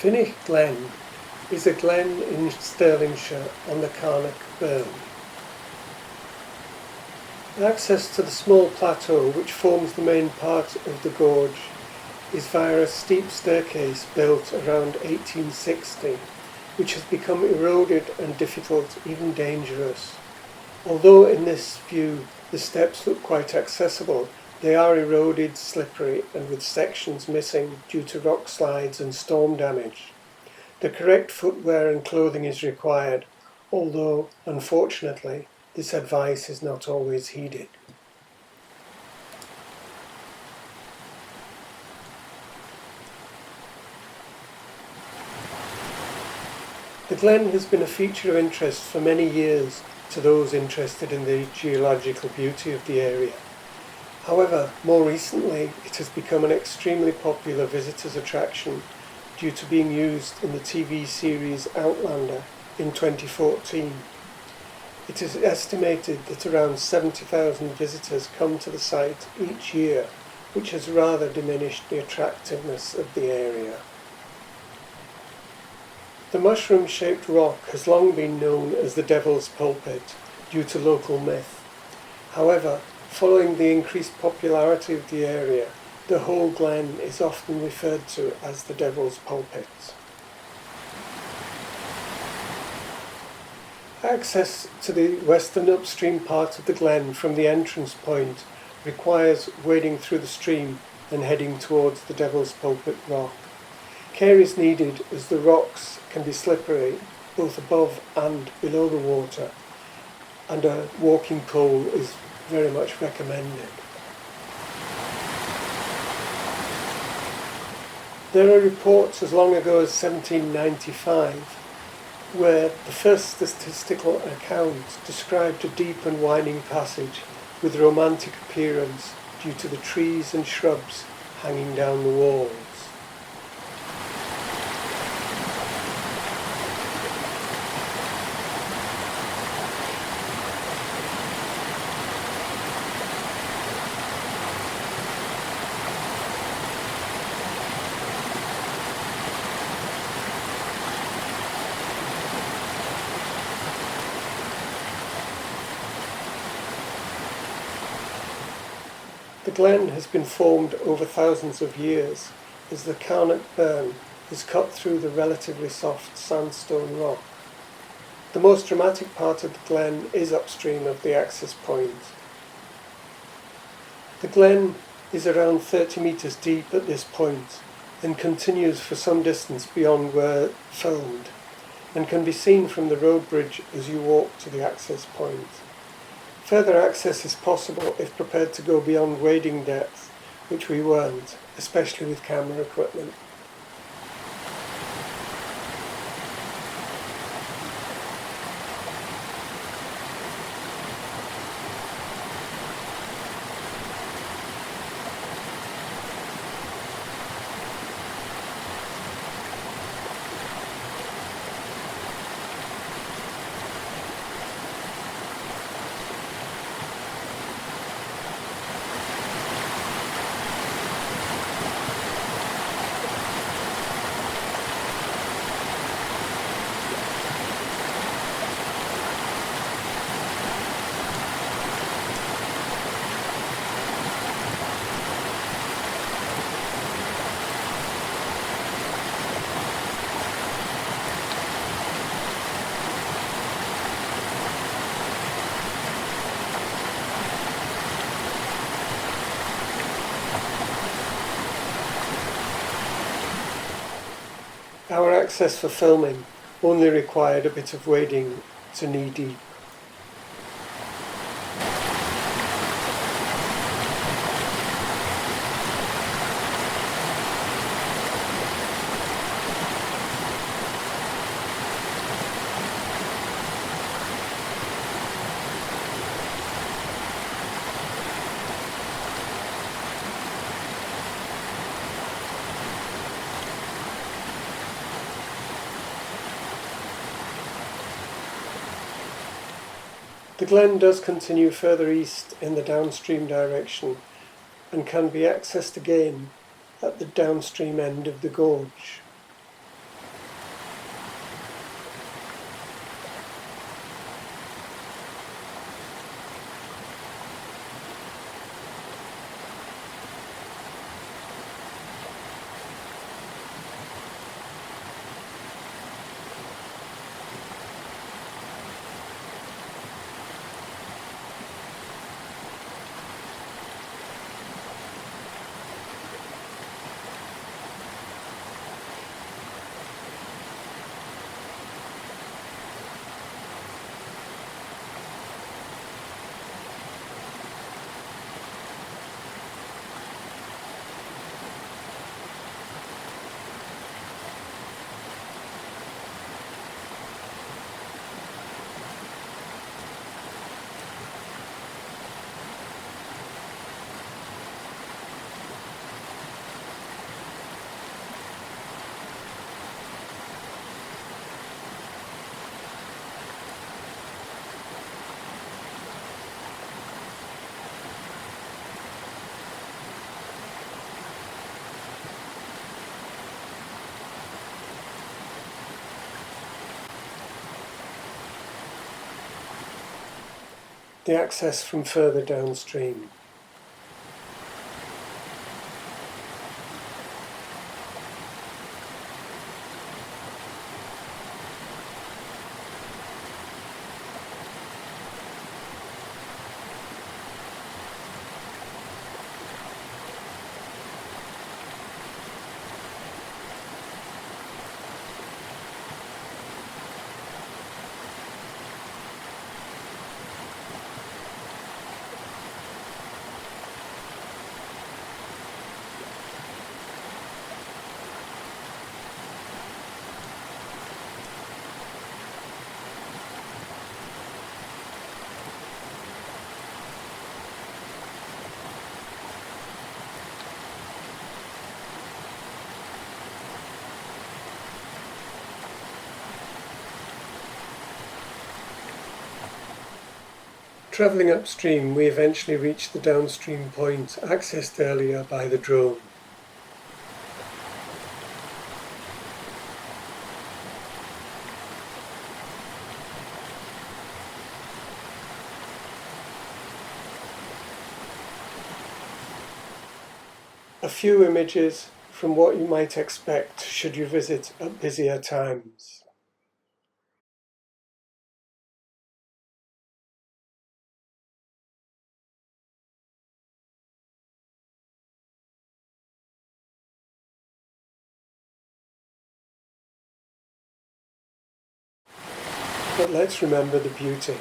Finnich Glen is a glen in Stirlingshire on the Carnock burn. Access to the small plateau which forms the main part of the gorge is via a steep staircase built around 1860, which has become eroded and difficult, even dangerous. Although in this view the steps look quite accessible, they are eroded, slippery and with sections missing due to rock slides and storm damage. The correct footwear and clothing is required, although, unfortunately, this advice is not always heeded. The glen has been a feature of interest for many years to those interested in the geological beauty of the area. However, more recently it has become an extremely popular visitors' attraction due to being used in the TV series Outlander in 2014. It is estimated that around 70,000 visitors come to the site each year, which has rather diminished the attractiveness of the area. The mushroom-shaped rock has long been known as the Devil's Pulpit due to local myth. However, following the increased popularity of the area, the whole glen is often referred to as the Devil's Pulpit. Access to the western upstream part of the glen from the entrance point requires wading through the stream and heading towards the Devil's Pulpit rock. Care is needed as the rocks can be slippery both above and below the water, and a walking pole is very much recommended. There are reports as long ago as 1795 where the first statistical account described a deep and winding passage with romantic appearance due to the trees and shrubs hanging down the walls. The glen has been formed over thousands of years as the Carnock burn has cut through the relatively soft sandstone rock. The most dramatic part of the glen is upstream of the access point. The glen is around 30 metres deep at this point and continues for some distance beyond where filmed, and can be seen from the road bridge as you walk to the access point. Further access is possible if prepared to go beyond wading depth, which we weren't, especially with camera equipment. Our access for filming only required a bit of wading to knee deep. The glen does continue further east in the downstream direction and can be accessed again at the downstream end of the gorge. the access from further downstream. Travelling upstream, we eventually reach the downstream point accessed earlier by the drone. A few images from what you might expect should you visit at busier times. But let's remember the beauty.